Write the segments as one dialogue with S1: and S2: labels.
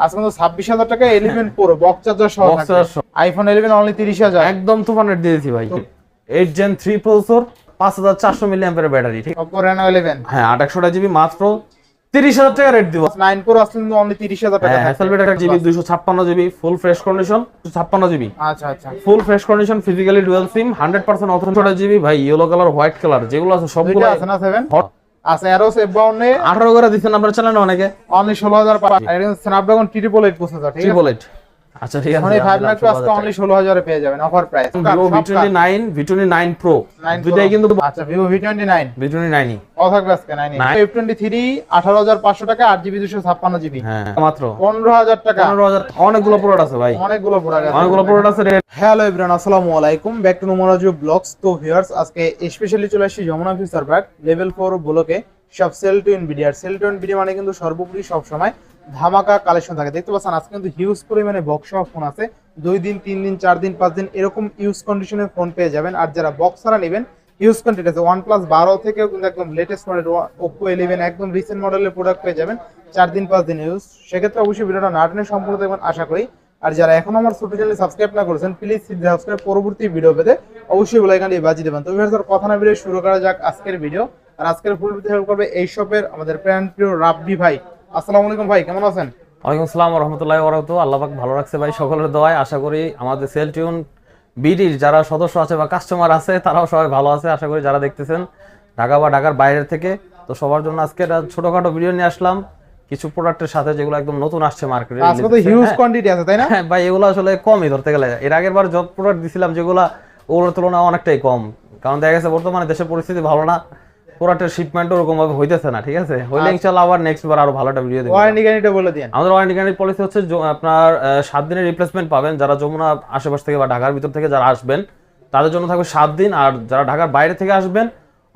S1: আজকে কিন্তু 26000 টাকা 11 প্রো বক্স চার্জার সহ আইফোন 11 অনলি 30000
S2: একদম তুফান রেট দিয়ে দিয়েছি ভাই। 8 Gen 3 প্রসেসর, 5400 মিলিঅ্যাম্পিয়ার ব্যাটারি, ঠিক
S1: Oppo Reno 11
S2: হ্যাঁ 2800 জিবি মাত্র 30000 টাকা রেট দিব।
S1: 9 প্রো আসলে কিন্তু অনলি 30000 টাকা
S2: হ্যাঁ হ্যাসেলব্লেড একটা GB 256 GB full fresh condition, 256 GB
S1: আচ্ছা আচ্ছা
S2: full fresh condition, physically dual সিম, 100% অথেন্টিক জিবি ভাই, ইয়েলো কালার হোয়াইট কালার যেগুলো আছে সবগুলো
S1: আছে না 7 আচ্ছা এরোস F52
S2: 18 করে দিচ্ছেন আপনারা চ্যানেলে অনেকে,
S1: অনলি 16500 আর স্ন্যাপড্রাগন 888 প্রসেসর, ঠিক আছে
S2: 888 আচ্ছা ঠিক আছে।
S1: মানে 5 লাখ আজকে অনলি 16000 এ পেয়ে যাবেন offer price.
S2: Vivo V29 V29 Pro দুটাই কিন্তু
S1: আচ্ছা Vivo V29
S2: V29
S1: কথা আজকে 9 F23 18500 টাকা 8GB 256GB
S2: হ্যাঁ মাত্র
S1: 15000 টাকা
S2: 15000 অনেকগুলো প্রোডাক্ট আছে ভাই,
S1: অনেকগুলো প্রোডাক্ট
S2: অনেকগুলো প্রোডাক্ট আছে।
S1: হ্যালো এভরিওয়ান আসসালামু আলাইকুম, ব্যাক টু নোমরাজু ব্লগস। তো ভিউয়ার্স আজকে স্পেশালি চলে আসছি যমুনা ফিউচার পার্ক লেভেল 4 ব্লকে সব sell to Nvidia. Sell to Nvidia মানে কিন্তু সর্বোপরি সব সময় ধামাকা কালেকশন থাকে। দেখতে পাচ্ছেন আজকে কিন্তু হিউজ পরিমাণে বক্স সহ ফোন আছে, 2 দিন 3 দিন 4 দিন 5 দিন এরকম ইউজ কন্ডিশনের ফোন পেয়ে যাবেন। আর যারা বক্স ছাড়া নেবেন ইউজ কন্ডিশন আছে OnePlus 12 থেকেও কিন্তু একদম লেটেস্ট মডেল Oppo 11 একদম রিসেন্ট মডেলের প্রোডাক্ট পেয়ে যাবেন 4 দিন 5 দিন ইউজ। সেক্ষেত্রে অবশ্যই ভিডিওটা না টেনে সম্পূর্ণ দেখবেন আশা করি। আর যারা এখন আমার ছোট চ্যানেল সাবস্ক্রাইব না করেছেন প্লিজ সাবস্ক্রাইব, পরবর্তী ভিডিও পেতে অবশ্যই বেল আইকনটি বাজিয়ে দেবেন। তো ভিউয়ার্স কথা না বেরিয়ে শুরু করা যাক আজকের ভিডিও। আর আজকের ফুল ভিডিও হেল্প করবে এই শপের আমাদের প্রাণ প্রিয় রাব্বি ভাই। আসসালামু আলাইকুম ভাই, কেমন আছেন?
S2: ওয়ালাইকুম আসসালাম ওয়া রাহমাতুল্লাহি ওয়া বারাকাতুহু। আল্লাহ পাক ভালো রাখছে ভাই, সকলের দোয়ায় আশা করি আমাদের সেল টিউন বিডির যারা সদস্য আছে বা কাস্টমার আছে তারাও সবাই ভালো আছে আশা করি। যারা দেখতেছেন ঢাকা বা ঢাকার বাইরে থেকে, তো সবার জন্য আজকে একটা ছোটখাটো ভিডিও নিয়ে আসলাম কিছু প্রোডাক্টের সাথে যেগুলো একদম নতুন আসছে মার্কেটে।
S1: আজকে তো হিউজ কোয়ান্টিটি আছে তাই না?
S2: হ্যাঁ ভাই, এগুলো আসলে কমই ধরতে গেলে। এর আগের বার যত প্রোডাক্ট দিছিলাম যেগুলো ওগুলোর তুলনায় অনেকটাই কম, কারণ দেখা গেছে বর্তমানে দেশের পরিস্থিতি ভালো না, প্রোডাক্টের শিপমেন্ট ওরকম ভাবে হইতেছে না। ঠিক আছে, হইলে ইনশাআল্লাহ আবার নেক্সট বার আরো ভালো একটা ভিডিও দেব।
S1: ওয়ারেন্টি গ্যারান্টিটা বলে দেন।
S2: আমাদের ওয়ারেন্টি গ্যারান্টি পলিসি হচ্ছে আপনার 7 দিনের রিপ্লেসমেন্ট পাবেন। যারা যমুনা আশেপাশ থেকে বা ঢাকার ভিতর থেকে যারা আসবেন তাদের জন্য থাকবে 7 দিন, আর যারা ঢাকার বাইরে থেকে আসবেন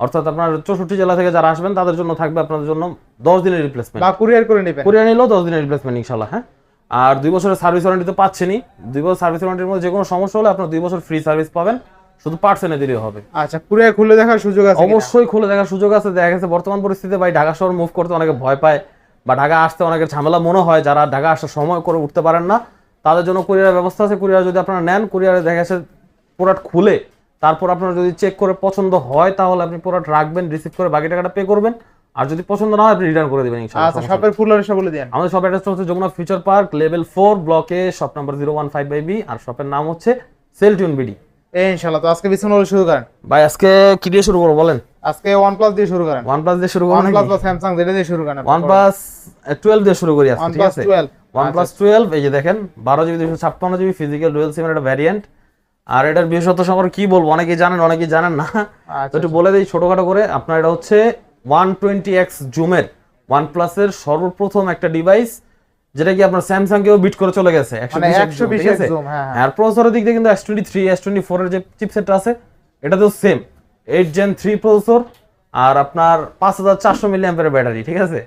S2: অর্থাৎ আপনার 64 জেলা থেকে যারা আসবেন তাদের জন্য থাকবে আপনাদের জন্য 10 দিনের রিপ্লেসমেন্ট,
S1: বা কুরিয়ার করে নেবেন।
S2: কুরিয়ার নিলেও 10 দিনের রিপ্লেসমেন্ট ইনশাআল্লাহ। হ্যাঁ, আর 2 বছরের সার্ভিস ওয়ারেন্টি তো পাচ্ছেনই। 2 বছর সার্ভিস ওয়ারেন্টির মধ্যে যে কোনো সমস্যা হলে আপনারা 2 বছর ফ্রি সার্ভিস পাবেন, শুধু পার্টস এনে দিলেই হবে।
S1: আচ্ছা, কুরিয়ার খুলে দেখার সুযোগ আছে?
S2: অবশ্যই খুলে দেখার সুযোগ আছে। দেখা গেছে বর্তমান পরিস্থিতিতে ভাই ঢাকা শহর মুভ করতে অনেকে ভয় পায় বা ঢাকা আসতে অনেকের ঝামেলা মনে হয়, যারা ঢাকা আসার সময় করে উঠতে পারেন না তাদের জন্য কুরিয়ারের ব্যবস্থা আছে। কুরিয়ার যদি আপনারা নেন, কুরিয়ারে দেখা গেছে প্রোডাক্ট খুলে তারপর আপনারা যদি চেক করে পছন্দ হয় তাহলে আপনি প্রোডাক্ট রাখবেন, রিসিভ করে বাকি টাকাটা পে করবেন, আর যদি পছন্দ না হয় আপনি রিটার্ন করে দিবেন ইনশাআল্লাহ।
S1: আচ্ছা, শপের ফুল অ্যাড্রেসটা বলে দেন।
S2: আমাদের শপ অ্যাড্রেসটা হচ্ছে যমুনা ফিউচার পার্ক লেভেল 4 ব্লকে শপ নাম্বার 015/B, আর শপের নাম হচ্ছে সেল টিউন বিডি।
S1: ইনশাআল্লাহ। তো আজকে বিসমিল্লাহ শুরু করেন
S2: ভাই। আজকে কি দিয়ে শুরু করব বলেন?
S1: আজকে OnePlus দিয়ে শুরু করেন।
S2: OnePlus দিয়ে শুরু করব নাকি?
S1: OnePlus বা Samsung যেটা দিয়ে শুরু করেন।
S2: OnePlus 12 দিয়ে শুরু করি আজকে, ঠিক আছে?
S1: 12
S2: OnePlus 12 এই যে দেখেন 12GB 256GB ফিজিক্যাল ডুয়াল সিমের একটা ভ্যারিয়েন্ট। আর এটার বিশেষত্ব সম্পর্কে কি বলবো, অনেকেই জানেন অনেকেই জানেন না, তো একটু বলে দেই ছোটখাটো করে। আপনার এটা হচ্ছে 120x জুমের OnePlus এর সর্বপ্রথম একটা ডিভাইস, যেটা কি আপনার স্যামসাং কেও বিট করে চলে গেছে 120x জুম। হ্যাঁ, আর প্রসেসরের দিক দিয়ে কিন্তু S23 S24 এর যে চিপসেট আছে এটাতেও সেম 8 Gen 3 প্রসেসর, আর আপনার 5400 মিলিঅ্যাম্পিয়ার ব্যাটারি, ঠিক আছে?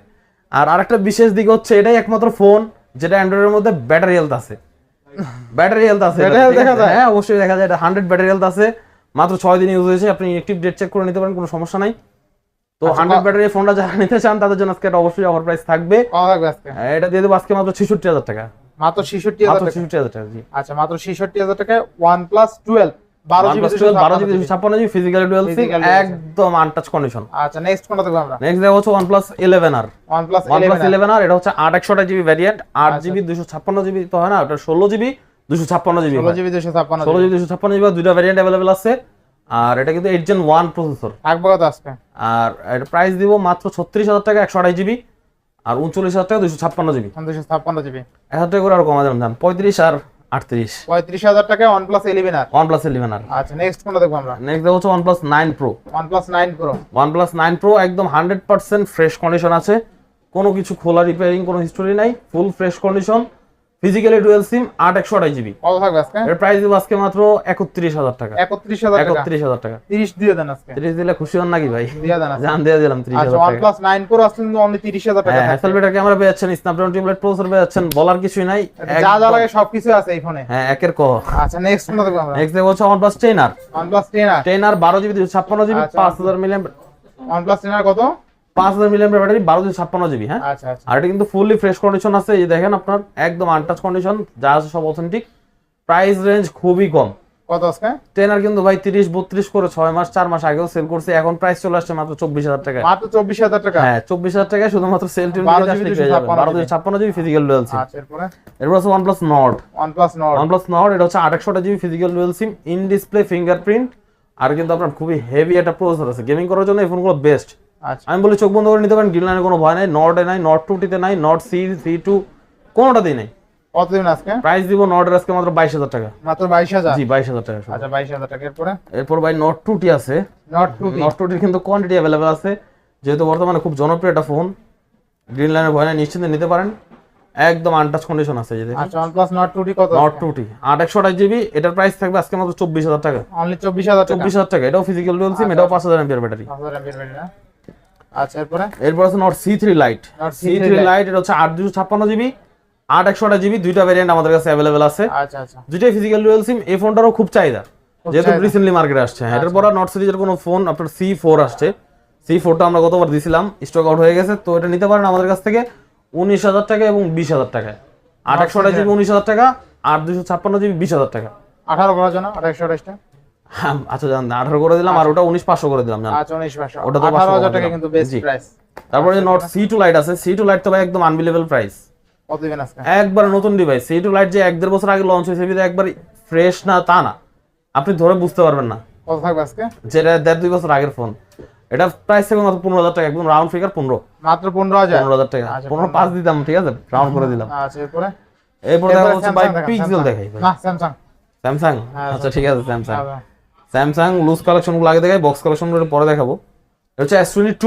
S2: আর আরেকটা বিশেষ দিক হচ্ছে এটাই একমাত্র ফোন যেটা অ্যান্ড্রয়েডের মধ্যে ব্যাটারি হেলথ আছে। ব্যাটারি হেলথ আছে, হ্যাঁ অবশ্যই দেখা যায়। এটা 100 ব্যাটারি হেলথ আছে, মাত্র 6 দিন ইউজ হয়েছে। আপনি অ্যাক্টিভ ডেট চেক করে নিতে পারেন, কোনো সমস্যা নাই। তো 100 ব্যাটারি ফোনটা যারা নিতে চান তাদের জন্য আজকে এটা অবশ্যই অফার প্রাইস থাকবে। এটা দিয়ে দেবো আজকে মাত্র 66000 টাকা।
S1: মাত্র 66000
S2: টাকা। জি
S1: আচ্ছা, মাত্র 66000 টাকায় OnePlus 12 12GB
S2: 256GB physical dual সিম একদম আনটাচ কন্ডিশন।
S1: আচ্ছা, নেক্সট কোনটা দেখব আমরা?
S2: নেক্সট দেখো হচ্ছে OnePlus 11R।
S1: OnePlus
S2: 11R এটা হচ্ছে 8/128GB ভ্যারিয়েন্ট, 8GB 256GB তো হয় না, ওটা 16GB 256GB 256GB দুইটা ভ্যারিয়েন্ট अवेलेबल আছে। আর এটা কিন্তু 8 Gen 1 প্রসেসর
S1: থাকবে কত আজকে?
S2: আর এটা প্রাইস দিব মাত্র 36000 টাকা 128GB, আর 39000 টাকা 256GB
S1: 256GB
S2: 1000 টাকা করে আর কমা দেন দাম 35 আর 38
S1: 35000 টাকায় OnePlus 11R।
S2: OnePlus 11R।
S1: আচ্ছা, নেক্সট কোনটা দেখব আমরা?
S2: নেক্সট দেখো হচ্ছে OnePlus 9 Pro।
S1: OnePlus 9 Pro
S2: OnePlus 9 Pro একদম 100% ফ্রেশ কন্ডিশন আছে, কোনো কিছু খোলা রিপেয়ারিং কোনো হিস্টোরি নাই, full fresh condition, physically dual SIM 8/128GB।
S1: কত থাকবে আজকে?
S2: এর প্রাইস দিব আজকে মাত্র 31000 টাকা।
S1: 31000 টাকা 30 দিয়ে দেন আজকে।
S2: 30 দিলে খুশি হন নাকি ভাই?
S1: দিয়ে দেন আজকে।
S2: জান দিয়ে দিলাম 30000
S1: আচ্ছা,
S2: টাকা।
S1: OnePlus 9 Pro আসলে কিন্তু অনলি 30000 টাকা।
S2: হ্যাঁ, হ্যাসেলব্লেড ক্যামেরা পেয়ে যাচ্ছেন, স্ন্যাপড্রাগন ট্রিপলেট প্রসেসর পেয়ে যাচ্ছেন, বলার কিছুই নাই,
S1: যা যা লাগে সবকিছু আছে এই ফোনে।
S2: হ্যাঁ, একের ক।
S1: আচ্ছা, নেক্সট কোনটা দেখব আমরা?
S2: নেক্সট দেখো হচ্ছে OnePlus 10R।
S1: OnePlus 10R
S2: 12GB 256GB 5000 milliampere.
S1: OnePlus 10R কত?
S2: 5000 মিলিঅ্যাম্পিয়ার ব্যাটারি 1256 জিবি। হ্যাঁ,
S1: আচ্ছা আচ্ছা।
S2: আর এটা কিন্তু ফুললি ফ্রেশ কন্ডিশন আছে, এই যে দেখেন আপনার একদম আনটাচ কন্ডিশন, যা আছে সব অথেন্টিক। প্রাইস রেঞ্জ খুবই কম।
S1: কত আজকে?
S2: টেনার কিন্তু ভাই 30-32 করে 6 মাস 4 মাস আগেও সেল করছে, এখন প্রাইস চলে আসছে মাত্র 24000 টাকা।
S1: মাত্র 24000 টাকা?
S2: হ্যাঁ 24000 টাকায় শুধুমাত্র সেল টিউন 1256 জিবি ফিজিক্যাল ডুয়াল সিম। এরপর আছে OnePlus Nord। OnePlus Nord এটা হচ্ছে 828 GB physical dual sim, in display fingerprint, আর কিন্তু আপনার খুবই হেভি একটা প্রসেসর আছে, গেমিং করার জন্য এই ফোনগুলো বেস্ট।
S1: আচ্ছা,
S2: আমি বলি চোখ বন্ধ করে নিতে পারেন, গ্রিন লাইনে কোনো ভয় নাই, নর্ডে নাই, নর্ড 2টিতে নাই, নর্ড C2 কোনোটাতেই নাই।
S1: কত দিন আজকে
S2: প্রাইস দিব নর্ডের আজকে মাত্র 22000 টাকা।
S1: মাত্র 22000?
S2: জি 22000 টাকা।
S1: আচ্ছা 22000 টাকা।
S2: এরপর ভাই নর্ড 2টি আছে,
S1: নর্ড 2টি।
S2: নর্ড 2টির কিন্তু কোয়ান্টিটি अवेलेबल আছে, যেহেতু বর্তমানে খুব জনপ্রিয় একটা ফোন, গ্রিন লাইনের ভয় নাই, নিশ্চিন্তে নিতে পারেন, একদম আনটাচ কন্ডিশন আছে। এই যে
S1: আচ্ছা, OnePlus Nord 2T কত?
S2: নর্ড 2টি 828 জিবি, এটার প্রাইস থাকবে আজকে মাত্র 24000 টাকা।
S1: অনলি 24000 টাকা?
S2: 24000 টাকা। এটাও ফিজিক্যাল ডুয়াল সিম, এটাও 5000 এমপিআর ব্যাটারি।
S1: 5000 এমপিআর ব্যাটারি না? আচ্ছা,
S2: এরপর আছে Nord C3 Lite। C3 Lite এটা হচ্ছে 8256 জিবি 8128 জিবি, দুইটা ভেরিয়েন্ট আমাদের কাছে अवेलेबल আছে।
S1: আচ্ছা আচ্ছা।
S2: দুইটাই ফিজিক্যাল ডুয়াল সিম। এই ফোনটারও খুব চাহিদা, যেহেতু রিসেন্টলি মার্কেটে আসছে। হ্যাঁ, এটার পর নর্ড সিরিজের কোনো ফোন আপনার C4 আসছে, C4টা আমরা গতবার দিছিলাম, স্টক আউট হয়ে গেছে, তো এটা নিতে পারেন আমাদের কাছ থেকে 19000 টাকা এবং 20000 টাকায়। 828 জিবি 19000 টাকা, 8256 জিবি 20000 টাকা।
S1: 18 করার জন্য 2828 টা?
S2: আচ্ছা জান, 18 করে দিলাম, আর ওটা 19500 করে দিলাম জান।
S1: আচ্ছা 19500,
S2: ওটা তো
S1: 18000 টাকা কিন্তু বেস্ট প্রাইস।
S2: তারপরে যে নর্ড C2 Lite আছে, C2 Lite তো ভাই একদম আনবিলিভেবল প্রাইস।
S1: কত দিবেন আজকে?
S2: একবার নতুন ডিভাইস C2 Lite যে 1.5 বছর আগে লঞ্চ হয়েছে, এটা একবার ফ্রেশ না তা না, আপনি ধরে বুঝতে পারবেন না।
S1: কত থাকবে আজকে?
S2: যেটা 1.5-2 বছর আগের ফোন, এটা প্রাইস থাকবে মাত্র 15000 টাকা, একদম রাউন্ড ফিগার 15।
S1: মাত্র 15000
S2: টাকা। 15.5 দিতাম, ঠিক আছে, রাউন্ড করে দিলাম।
S1: আচ্ছা,
S2: এরপর দেখা হচ্ছে ভাই পিক্সেল দেখাই ভাই।
S1: না, স্যামসাং।
S2: আচ্ছা ঠিক আছে, স্যামসাং লুজ কালেকশন গুলো আগে দেখাই, বক্স কালেকশন গুলো পরে দেখাবো। এটা হচ্ছে S22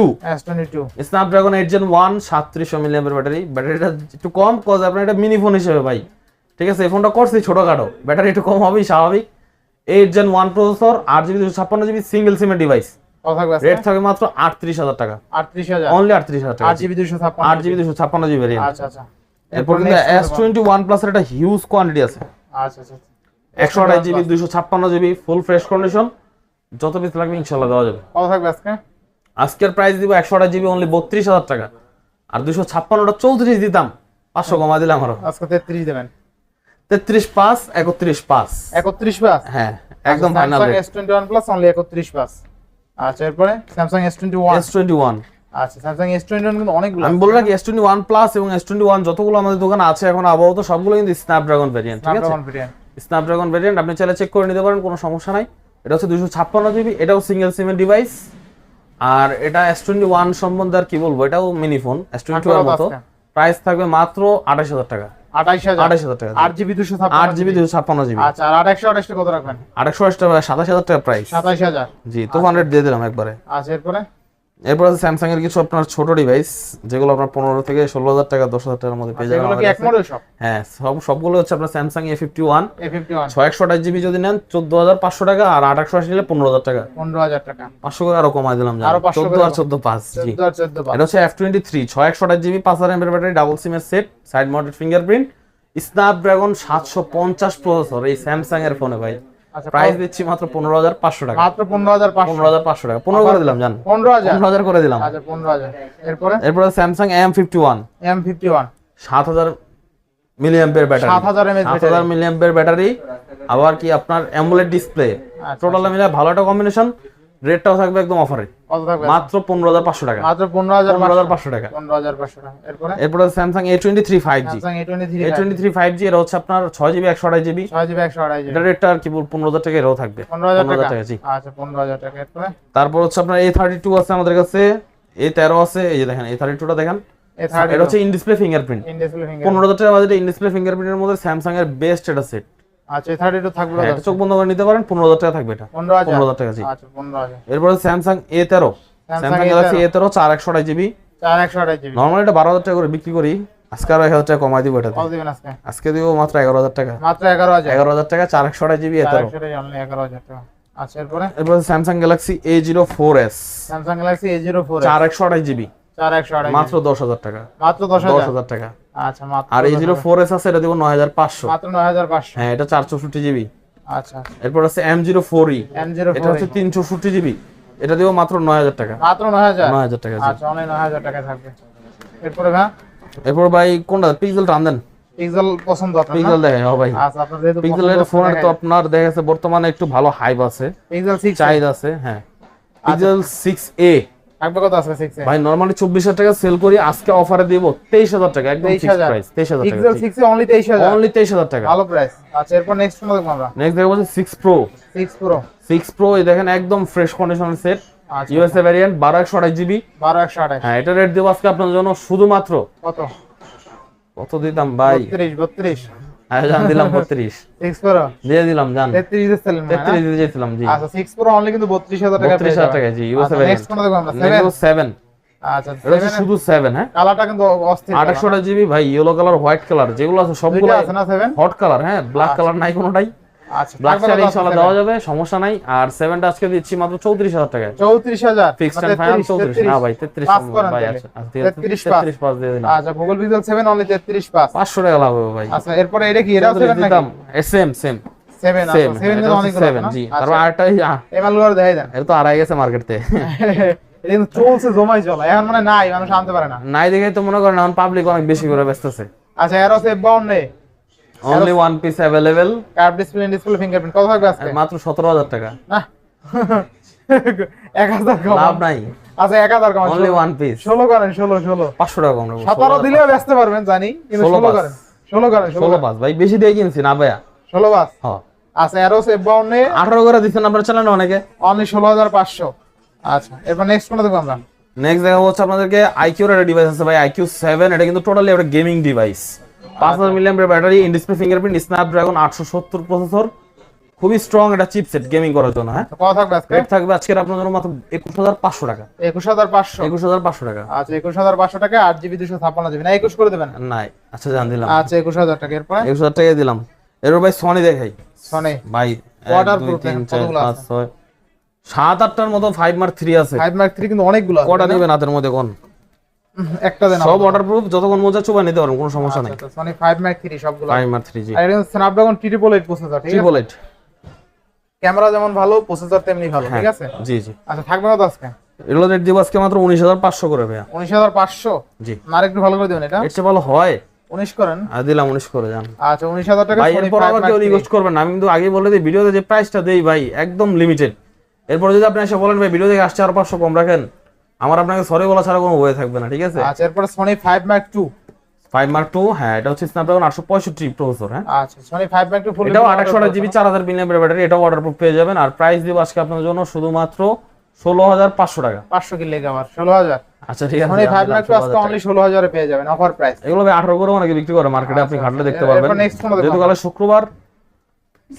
S2: Snapdragon 8 Gen 1 3700 milliampere battery. ব্যাটারিটা একটু কম, কজ আপনার এটা মিনি ফোন হিসেবে ভাই, ঠিক আছে, এই ফোনটা করছে ছোটখাটো, ব্যাটারি একটু কম হবেই স্বাভাবিক। 8 Gen 1 processor, 8GB 256GB single সিমের ডিভাইস।
S1: কত থাকবে আজকে?
S2: রেট থাকবে মাত্র 38000 টাকা।
S1: 38000?
S2: অনলি 38000 টাকা।
S1: 8GB 256?
S2: 8GB 256GB variant.
S1: আচ্ছা আচ্ছা।
S2: এরপর কিন্তু S21 প্লাস এর একটা হিউজ কোয়ান্টিটি আছে।
S1: আচ্ছা আচ্ছা।
S2: 128GB 256GB ফুল ফ্রেশ কন্ডিশন, যত পিস লাগবে ইনশাআল্লাহ দেওয়া যাবে।
S1: কত থাকবে আজকে?
S2: আজকের প্রাইস দিব 128GB অনলি 32000 টাকা, আর 256টা 34 দিতাম, 500 কমা দিলাম আরো।
S1: আজকে 33 দেবেন?
S2: 33.5 31.5
S1: 31.5?
S2: হ্যাঁ, একদম final rate.
S1: S21 plus only 31.5। আচ্ছা, এরপরে স্যামসাং
S2: S21।
S1: আচ্ছা, স্যামসাং S21 কিন্তু অনেকগুলো।
S2: আমি বলে রাখি S21 প্লাস এবং S21 যতগুলো আমাদের দোকানে আছে এখন আপাতত সবগুলো কিন্তু স্ন্যাপড্রাগন ভেরিয়েন্ট, ঠিক আছে, স্ন্যাপড্রাগন ভেরিয়েন্ট, আপনি চাইলে চেক করে নিতে পারেন, কোনো সমস্যা নাই। এটা হচ্ছে 256GB, এটাও সিঙ্গেল সিমের ডিভাইস। আর এটা S21 সম্বন্ধে আর কি বলবো, এটাও মিনি ফোন S22 এর মতো। প্রাইস থাকবে মাত্র 28000 টাকা। 28000 টাকা।
S1: 8GB
S2: 256GB।
S1: আচ্ছা, আর 828 কত রাখবেন?
S2: 828 টাকা 27000 টাকা প্রাইস।
S1: 27000?
S2: জি, তুফান রেট দিয়ে দিলাম একবারে।
S1: আচ্ছা,
S2: এরপর আছে স্যামসাং এর কিছু আপনার ছোট ডিভাইস, যেগুলো আপনার 15 থেকে 16000 টাকা 10000 টাকার মধ্যে পেয়ে যাবেন।
S1: এগুলো কি এক মডেল সব?
S2: হ্যাঁ, সবগুলো হচ্ছে আপনার স্যামসাং A51 6128GB যদি নেন 14500 টাকা, আর 828 নিলে 15000 টাকা।
S1: 15000 টাকা
S2: 500 করে আরো কমাই দিলাম, জানেন, 14 আর 14.5। জি, এটা হচ্ছে F23 6128GB 5000 mAh battery, double সিমের set, side mounted fingerprint, Snapdragon 750 processor, এই স্যামসাং এর ফোনে ভাই প্রাইস দিচ্ছি মাত্র 15500 টাকা।
S1: মাত্র 15500
S2: টাকা। 15 করে দিলাম, জান, 15000 করে দিলাম।
S1: আচ্ছা, 15000।
S2: এরপর Samsung M51 7000 milliampere battery, 7000 milliampere battery, আবার কি আপনার অ্যামোলেড ডিসপ্লে, টোটাল মিলে ভালো একটা কম্বিনেশন। রেটটাও থাকবে একদম অফারে,
S1: কত থাকবে?
S2: মাত্র 15500 টাকা।
S1: মাত্র 15500
S2: টাকা।
S1: 15500 টাকা।
S2: এরপর Samsung A23 5G। A23 5G এর হচ্ছে আপনার 6GB 128GB। এটা রেটটা আর কি বল 15000 টাকা এরও থাকবে। 15000 টাকা। জি,
S1: আচ্ছা, 15000 টাকা। এরপরে
S2: তারপর হচ্ছে আপনার A32 আছে আমাদের কাছে, A13 আছে, এই যে দেখেন A32টা দেখেন, এটা হচ্ছে ইন ডিসপ্লে ফিঙ্গারপ্রিন্ট। 15000 টাকা বাজেটে ইন ডিসপ্লে ফিঙ্গারপ্রিন্টের মধ্যে স্যামসাং এর বেস্ট এটা সেট।
S1: আচ্ছা, A32 থাকবে?
S2: এটা চোখ বন্ধ করে নিতে পারেন, 15000 টাকা থাকবে এটা। 15000 টাকা। জি,
S1: আচ্ছা, 15000।
S2: এরপর Samsung A13, Samsung Galaxy A13 4128GB। Normally এটা 12000 টাকা করে বিক্রি করি, আজকে আরো 1000 টাকা কমাই দিব। এটাতে
S1: কত দিবেন আজকে?
S2: আজকে দিব মাত্র 11000 টাকা।
S1: মাত্র 11000
S2: টাকা 4128GB A13।
S1: 11000 টাকা। আচ্ছা,
S2: এরপর স্যামসাং গ্যালাক্সি A04s 4128GB, মাত্র 10000 টাকা।
S1: মাত্র
S2: 10000 টাকা।
S1: আচ্ছা, মাত্র।
S2: আর A04s আছে, এটা দিব 9500,
S1: মাত্র 9500।
S2: হ্যাঁ, এটা 464GB।
S1: আচ্ছা,
S2: এরপর আছে M04e, এটা হচ্ছে 364GB, এটা দিব মাত্র 9000 টাকা।
S1: মাত্র 9000?
S2: 9000 টাকা জি।
S1: আচ্ছা অনলি 9000 টাকা থাকবে। এরপরে ভাই
S2: এরপর ভাই কোনটা পিক্সেল টান দেন?
S1: পিক্সেল পছন্দ আপনার?
S2: পিক্সেল দেখেন ভাই।
S1: আচ্ছা আপনার যেহেতু
S2: পিক্সেলের ফোনের তো আপনার দেখা যাচ্ছে বর্তমানে একটু ভালো হাইপ আছে,
S1: পিক্সেল 6
S2: চাহিদা আছে। হ্যাঁ পিক্সেল 6a
S1: থাকবে কত আছে 6 এ?
S2: ভাই নরমালি 24000 টাকা সেল করি, আজকে অফারে দিব 23000 টাকা, একদম ফিক্সড প্রাইস 23000 টাকা।
S1: Pixel 6 A only 23000?
S2: অনলি 23000 টাকা,
S1: ভালো প্রাইস। আচ্ছা এরপর নেক্সট ফোন দেখব আমরা।
S2: নেক্সট দেখব হচ্ছে 6 Pro।
S1: 6 Pro
S2: এই দেখেন একদম ফ্রেশ কন্ডিশনের সেট,
S1: আচ্ছা
S2: ইউএসএ ভ্যারিয়েন্ট 12128 জিবি।
S1: 12128?
S2: হ্যাঁ এটা রেট দেব আজকে আপনাদের জন্য শুধুমাত্র
S1: কত
S2: দিতাম ভাই?
S1: 32?
S2: হ্যাঁ জান দিলাম 32
S1: 6 Pro
S2: দিয়ে দিলাম জান
S1: 33 দিছিলেন না?
S2: 33 দিয়ে দিয়েছিলাম জি।
S1: আচ্ছা 6 Pro অনলি কিন্তু 32000 টাকা পেয়ে
S2: 32000 টাকা জি, ইউএসএ ভ্যারিয়েন্ট।
S1: নেক্সট ফোন দেখব আমরা
S2: 7।
S1: আচ্ছা
S2: এটা হচ্ছে শুধু 7। হ্যাঁ
S1: কালারটা কিন্তু অস্থির।
S2: 2828 জিবি ভাই, ইয়েলো কালার হোয়াইট কালার যেগুলো আছে সবগুলো
S1: আছে না 7?
S2: Hot colour. হ্যাঁ ব্ল্যাক কালার নাই কোনোটাই,
S1: আচ্ছা
S2: ব্ল্যাক চাইলে ইনশাআল্লাহ দেওয়া যাবে, সমস্যা নাই। আর 7টা আজকে দিচ্ছি মাত্র 34000 টাকায়।
S1: 34000
S2: ফিক্সড এন্ড ফাইনাল 34 না ভাই 33 ভাই। আচ্ছা 33 পাস দিয়ে দিলাম।
S1: আচ্ছা গুগল পিক্সেল 7 অনলি 33 পাস,
S2: 500 টাকা লাভ হবে ভাই।
S1: আচ্ছা এরপরে এটা কি? এটা 7 নাকি?
S2: সেম
S1: 7 আছে 7 কিন্তু অনেক গুলো
S2: 7 জি। তারপর আরেকটা
S1: এমালগুলো দেখাই দেন।
S2: এটা তো আড়াই গেছে মার্কেটে।
S1: এটা কিন্তু চলছে জমাই চলে, এখন মানে নাই, মানুষ আনতে পারে না।
S2: নাই দেখে তো মনে করেন এখন পাবলিক অনেক বেশি করে ব্যস্তছে।
S1: আচ্ছা এর আছে 52
S2: only one piece available,
S1: curve display fingerprint. কত থাকবে আজকে?
S2: মাত্র 17000 টাকা।
S1: না 1000 কম
S2: লাভ নাই।
S1: আচ্ছা 1000 কম,
S2: অনলি ওয়ান পিস
S1: 16 করেন, 16
S2: 500 টাকা কম রাখবো।
S1: 17 দিলেও বেচতে পারবেন জানি, কিন্তু 16 করেন, 16 করেন,
S2: 16 পাস ভাই, বেশি দিয়ে কিনছি না ভাইয়া।
S1: 16 বাস।
S2: হ্যাঁ
S1: আচ্ছা এর আছে 52
S2: 18 করে দিচ্ছেন আপনারা চ্যানেলে অনেকে,
S1: অনলি 16500। আচ্ছা এরপর নেক্সট কোনটা দেখব আমরা?
S2: নেক্সট দেখা হচ্ছে আপনাদেরকে আইকিউর একটা ডিভাইস আছে ভাই, আইকিউ 7। এটা কিন্তু টোটালি একটা gaming device, 5000 milliampere battery, in display fingerprint, Snapdragon 870 processor, খুবই স্ট্রং একটা চিপসেট গেমিং করার জন্য। হ্যাঁ
S1: কত থাকবে আজকে?
S2: রেট থাকবে আজকের আপনার জন্য মাত্র 21500 টাকা।
S1: 21500?
S2: 21500 টাকা।
S1: আচ্ছা 21500 টাকা, 8GB 256GB না 21 করে দেবেন?
S2: নাই আচ্ছা জান দিলাম।
S1: আচ্ছা 21000 টাকা। এরপর
S2: 21000 টাকা দিলাম। এরপর ভাই সনি দেখাই।
S1: সনি
S2: ভাই
S1: Waterproof
S2: 1 2 3
S1: কতগুলো
S2: 4
S1: আছে?
S2: 5 6 7 8টার মতো 5 মার্ক 3 আছে।
S1: 5 মার্ক 3 কিন্তু অনেকগুলো আছে।
S2: কটা নেবেন হাতের মধ্যে কোন?
S1: একটা দেন।
S2: সব ওয়াটারপ্রুফ, যতক্ষণ মোজা চুবা নিতে পারবেন, কোনো সমস্যা নাই।
S1: আচ্ছা সনি 5 মার্ক 3 সবগুলো
S2: 5 মার্ক 3 জি।
S1: আর এটা স্ন্যাপড্রাগন 888 প্রসেসর, ঠিক আছে?
S2: 888
S1: ক্যামেরা যেমন ভালো, প্রসেসর তেমনি ভালো, ঠিক আছে?
S2: জি জি।
S1: আচ্ছা থাকবে কত আজকে?
S2: এগুলো রেট দিব আজকে মাত্র 19500 করে ভাইয়া।
S1: 19500?
S2: জি।
S1: না আর একটু ভালো করে দিবেন এটা।
S2: এর চেয়ে ভালো হয়?
S1: 19 করেন।
S2: আর দিলাম 19 করে জান।
S1: আচ্ছা 19000 টাকা।
S2: ভাই এরপর আবার কেউ রিকোয়েস্ট করবেন না, আমি কিন্তু আগেই বলে দিই ভিডিওতে যে প্রাইসটা দেই ভাই একদম লিমিটেড। এরপর যদি আপনি এসে বলেন ভাই ভিডিও থেকে আসছে আর 500 কম রাখেন, আমার আপনাকে সরি বলা ছাড়া কোনো ওয়ে থাকবে না, ঠিক আছে?
S1: আচ্ছা এরপর সনি 5 মার্ক 2।
S2: 5 মার্ক 2 হ্যাঁ, এটা হচ্ছে স্ন্যাপড্রাগন 865 প্রসেসর। হ্যাঁ
S1: আচ্ছা সনি 5 মার্ক 2 ফুল,
S2: এটাও 2800 জিবি 4000 মিলিঅ্যাম্পিয়ার ব্যাটারি, এটাও ওয়াটারপ্রুফ পেয়ে যাবেন। আর প্রাইস দিব আজকে আপনাদের জন্য শুধুমাত্র 16500 টাকা।
S1: 500 কি লেগে আবার 16000?
S2: আচ্ছা ঠিক আছে,
S1: সনি 5 মার্ক 2 আজকে অনলি 16000 এ পেয়ে যাবেন অফার প্রাইস।
S2: এগুলো ভাই 18 করে অনেকে বিক্রি করে মার্কেটে, আপনি ঘাটলে দেখতে পারবেন।
S1: এরপর নেক্সট কোন দেখব?
S2: যেহেতু কাল শুক্রবার,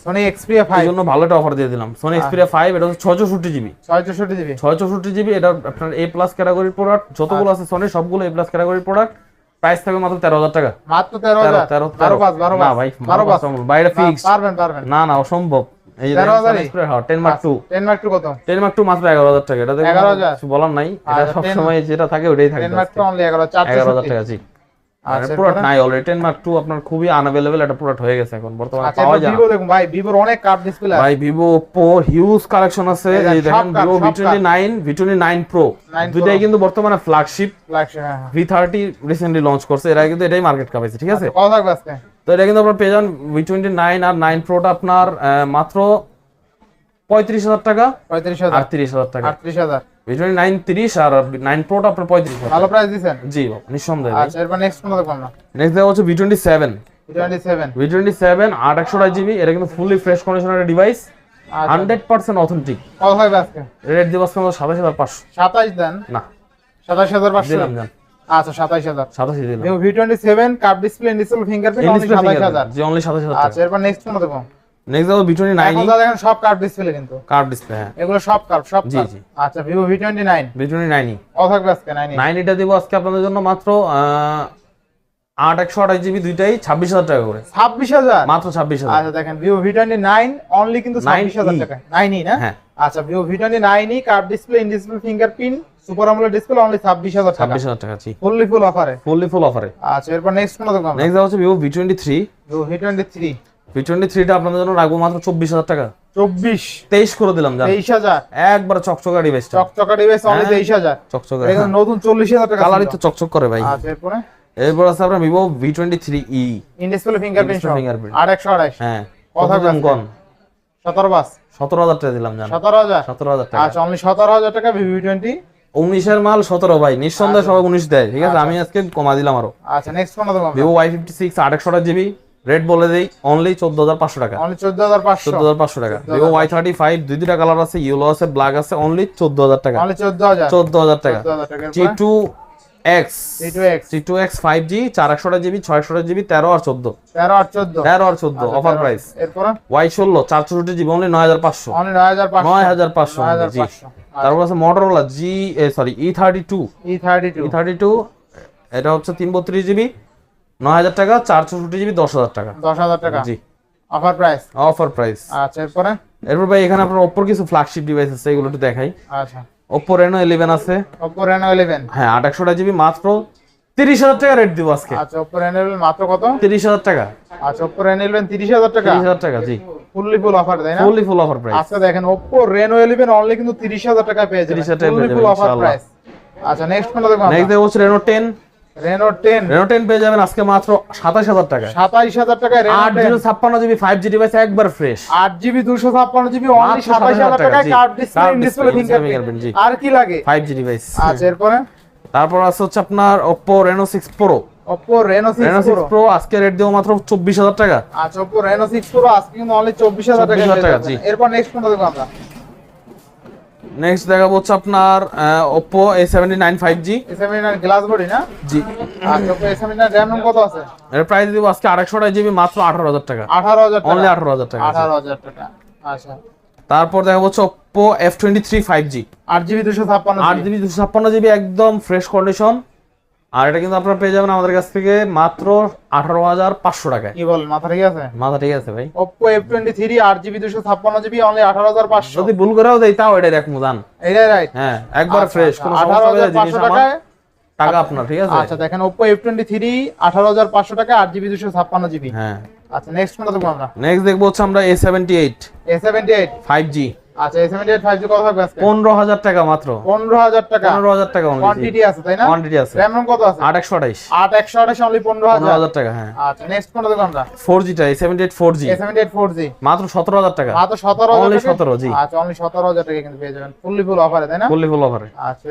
S1: সনি Xperia 5
S2: এর জন্য ভালো একটা অফার দিয়ে দিলাম। সনি Xperia 5 এটা হচ্ছে 664 জিবি।
S1: 664 GB?
S2: 664 জিবি, এটা আপনার A+ ক্যাটাগরির প্রোডাক্ট, যতগুলো আছে সনি সবগুলো A+ ক্যাটাগরির প্রোডাক্ট। প্রাইস থাকবে মাত্র 13000 টাকা।
S1: মাত্র 13000?
S2: 12 না ভাই 12 বাইরে ফিক্স।
S1: পারবেন
S2: না না অসম্ভব। এই যে
S1: 13000
S2: 10 মার্ক 2
S1: 10 মার্ক 2 কত?
S2: 10 মার্ক 2 মাত্র 11000 টাকা। এটা দেখুন
S1: 11000
S2: কিছু বলার নাই, এটা
S1: আচ্ছা,
S2: সব সময় যেটা থাকে ওটাই থাকে।
S1: 10 মার্ক 2 অনলি 11000
S2: 11000 টাকা জি। আর
S1: আচ্ছা
S2: প্রোডাক্ট নাই অলরেডি। 10 মার্ক 2 আপনার খুবই আনঅ্যাভেলেবল একটা প্রোডাক্ট হয়ে গেছে এখন বর্তমানে
S1: আচ্ছা
S2: পাওয়া যায় না।
S1: ভিভো দেখুন ভাই, ভিভোর অনেক কার্ভ ডিসপ্লে আছে
S2: ভাই ভিভো ওপো হিউজ কালেকশন আছে। এই দেখেন ভিভো V29 V29 Pro দুইটাই কিন্তু বর্তমানে ফ্ল্যাগশিপ।
S1: হ্যাঁ
S2: V30 রিসেন্টলি লঞ্চ করছে, এরা কিন্তু এটাই মার্কেট কাপাইছে, ঠিক আছে?
S1: কত থাকবে আজকে?
S2: তো এটা কিন্তু আপনারা পেয়ে যান V29 আর 9 Proটা আপনার মাত্র 35000 টাকা
S1: 35000
S2: আর 30000 টাকা।
S1: 38000?
S2: V29 30 আর 9 Proটা আপনার 35000।
S1: ভালো প্রাইস দিবেন?
S2: জি বাবা নিঃসন্দেহে।
S1: আচ্ছা এরপর নেক্সট কোন দেখব আমরা?
S2: নেক্সট দেখা হচ্ছে V27
S1: 27?
S2: V27 828 জিবি, এটা কিন্তু ফুললি ফ্রেশ কন্ডিশনের ডিভাইস, 100% অথেন্টিক।
S1: কত থাকবে আজকে?
S2: রেট দিব আজকে 27500।
S1: 27 দেন
S2: না
S1: 27500
S2: দিলাম জান।
S1: আচ্ছা 27000।
S2: 87 দিলাম।
S1: Vivo V27 curve display display fingerprint only 27000।
S2: জি অনলি 27000
S1: আচ্ছা
S2: টাকা।
S1: এরপর নেক্সট কোন দেখব?
S2: নেক্সট দেখো V29
S1: এখন যা দেখেন সব কার্ভ ডিসপ্লে কিন্তু।
S2: কার্ভ ডিসপ্লে হ্যাঁ
S1: এগুলো সব কার্ভ সব
S2: জি,
S1: কার্ভ।
S2: জি।
S1: আচ্ছা ভিভো V29
S2: V29
S1: কত থাকবে আজকে?
S2: 9 এটা দিব আজকে আপনাদের জন্য মাত্র 8128 জিবি দুইটাই 26000 টাকা করে।
S1: 26000?
S2: মাত্র 26000।
S1: আচ্ছা দেখেন ভিভো V29 অনলি কিন্তু 26000 টাকা। 9 না?
S2: হ্যাঁ
S1: আচ্ছা Vivo V29 curve display in display fingerprint super AMOLED display only 26000 টাকা।
S2: 26000 টাকা জি।
S1: ফুললি ফুল অফারে?
S2: ফুললি ফুল অফারে।
S1: আচ্ছা এরপর নেক্সট কোন দেখব আমরা?
S2: নেক্সট হচ্ছে Vivo V23
S1: Vivo V23
S2: V23 টা আপনাদের জন্য রাখবো মাত্র 24,000 টাকা।
S1: 24
S2: 23 করে দিলাম জান।
S1: 23,000
S2: একবার চকচকা ডিভাইসটা।
S1: চকচকা ডিভাইস অনলি 23,000।
S2: চকচকা।
S1: এটা নতুন 40,000 টাকা।
S2: কালারই তো চকচক করে ভাই।
S1: আচ্ছা
S2: এরপর আছে আপনার Vivo V23e।
S1: In display fingerprint সহ। 828।
S2: হ্যাঁ।
S1: কথা কোন 17 বাস
S2: 17,000 টাকা দিলাম জান।
S1: 17,000
S2: টাকা।
S1: আচ্ছা অনলি 17,000 টাকা V20।
S2: 19 এর মাল 17 ভাই, নিঃসন্দেহে সবাই 19 দেয়, ঠিক আছে, আমি আজকে কমা দিলাম আরো।
S1: আচ্ছা নেক্সট কোনটা দেবো?
S2: Vivo Y56 828GB, রেট বলে দেই অনলি 14,500 টাকা।
S1: অনলি 14,500।
S2: 14,500 টাকা। Vivo Y35 দুইটা কালার আছে, ইয়েলো আছে, ব্ল্যাক আছে, অনলি 14,000 টাকা।
S1: অনলি 14,000।
S2: 14,000 টাকা।
S1: 14,000 টাকা।
S2: T2X 5G 428GB 628GB 13 আর 14। 13 আর 14 অফার প্রাইস।
S1: এরপর
S2: Y16 464GB অনলি 9,500।
S1: অনলি 9,500।
S2: 9,500 জি। তারপর আছে Motorola E32 এটা হচ্ছে 332GB 9,000 টাকা, 464GB 10,000 টাকা।
S1: 10,000 টাকা
S2: জি
S1: অফার প্রাইস।
S2: Offer price.
S1: আচ্ছা এরপর
S2: ভাই এখানে আপনার Oppo কিছু ফ্ল্যাগশিপ ডিভাইস আছে, এগুলো একটু দেখাই।
S1: আচ্ছা
S2: Oppo Reno 11 আছে।
S1: Oppo Reno 11
S2: হ্যাঁ 828GB মাত্র 30,000 টাকা রেট দিব আজকে।
S1: আচ্ছা Oppo Reno 11 মাত্র কত?
S2: 30,000 টাকা।
S1: আচ্ছা Oppo Reno 11 30,000 টাকা।
S2: 30,000 টাকা জি।
S1: ফুল অফার তাই না?
S2: Full offer price.
S1: আচ্ছা দেখেন Oppo Reno 11 অনলি কিন্তু 30,000 টাকা পেয়ে যাবেন।
S2: 30,000 টাকা পেয়ে যাবেন
S1: অফার প্রাইস। আচ্ছা নেক্সট কোনটা দেখব আমরা?
S2: নেক্সট দেখব হচ্ছে Reno 10 পেয়ে যাবেন আজকে মাত্র 27,000 টাকা।
S1: 27,000 টাকা Reno 10
S2: 856GB 5G ডিভাইস একবার ফ্রেশ।
S1: 8GB 256GB অনলি 27,000 টাকা। Card display fingerprint. আর কি লাগে?
S2: 5G device.
S1: আচ্ছা
S2: তারপর আছে হচ্ছে আপনার Oppo Reno 6 Pro।
S1: Oppo Reno 6
S2: Pro আজকে রেট দেব মাত্র 24,000 টাকা।
S1: আচ্ছা Oppo Reno 6 Pro আজকে কিন্তু অনলি 24,000 টাকা
S2: জি।
S1: এরপর নেক্সট কোনটা দেখব আমরা?
S2: নেক্সট দেখাবো হচ্ছে আপনার Oppo A79 5G।
S1: A79 glass body না?
S2: জি।
S1: আচ্ছা Oppo A79 RAM কত আছে?
S2: এর প্রাইস দিব আজকে 828GB মাত্র 18,000 টাকা।
S1: 18,000 টাকা।
S2: অনলি 18,000 টাকা।
S1: 18,000 টাকা। আচ্ছা
S2: তারপর দেখাবো হচ্ছে Oppo F23 5G
S1: 8GB 256GB
S2: একদম ফ্রেশ কন্ডিশন। আর এটা কিন্তু আপনারা পেয়ে যাবেন আমাদের কাছ থেকে মাত্র 18,500 টাকায়।
S1: কি বলেন, মাথা ঠিক আছে?
S2: মাথা ঠিক আছে ভাই।
S1: Oppo F23 8GB 256GB only 18,500।
S2: যদি ভুল করেও দেই তাও এটাই রাখমু জান।
S1: এটাই রাইট।
S2: হ্যাঁ একবার ফ্রেশ, কোনো সমস্যা হবে না, জিনিস আমার টাকা আপনার, ঠিক আছে?
S1: আচ্ছা দেখেন Oppo F23 18,500 টাকা 8GB 256GB।
S2: হ্যাঁ
S1: আচ্ছা নেক্সট কোনটা দেখব আমরা?
S2: নেক্সট দেখবো হচ্ছে আমরা A78 5G।
S1: আচ্ছা A78 5G কত থাকবে আজকে?
S2: 15,000 টাকা মাত্র।
S1: 15,000 টাকা।
S2: 15,000 টাকা অনলি।
S1: কোয়ান্টিটি আছে তাই না?
S2: কোয়ান্টিটি আছে।
S1: RAM কত আছে?
S2: 828
S1: 828 অনলি 15,000
S2: টাকা। হ্যাঁ
S1: আচ্ছা নেক্সট কোনটা দেখব আমরা?
S2: 4G টা A78 4G মাত্র 17,000 টাকা।
S1: মাত্র 17,000
S2: অনলি
S1: টাকা।
S2: 17 জি।
S1: আচ্ছা অনলি 17,000 টাকা কিন্তু পেয়ে যাবেন ফুল অফারে তাই না?
S2: ফুল অফারে।
S1: আচ্ছা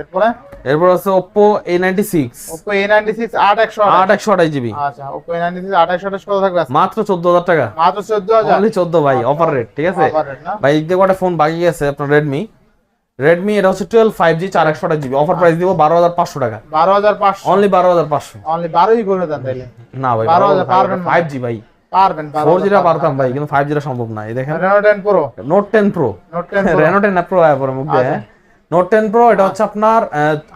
S2: এরপর আছে Oppo A96 828GB।
S1: আচ্ছা Oppo A96 828 কত থাকবে আজকে?
S2: মাত্র 14,000 টাকা।
S1: মাত্র 14,000
S2: অনলি 14 ভাই, অফার রেট, ঠিক আছে?
S1: অফার রেট না
S2: ভাই এই কটা ফোন বাকি আছে আপনার Redmi এটা হচ্ছে 12 5G 428GB অফার প্রাইস দিব 12,500 টাকা।
S1: 12,500
S2: অনলি 12,500।
S1: অনলি 12ই করে দেন তাইলে।
S2: না ভাই
S1: 12,000 পারবেন না।
S2: 5G ভাই
S1: পারবেন
S2: 4G টা পারতাম ভাই, কিন্তু 5G টা সম্ভব না। এই দেখেন
S1: Reno 10 Pro
S2: Note 10 Pro Reno 10 Pro আয়া পরে মুখ দিয়ে। Note 10 Pro এটা হচ্ছে আপনার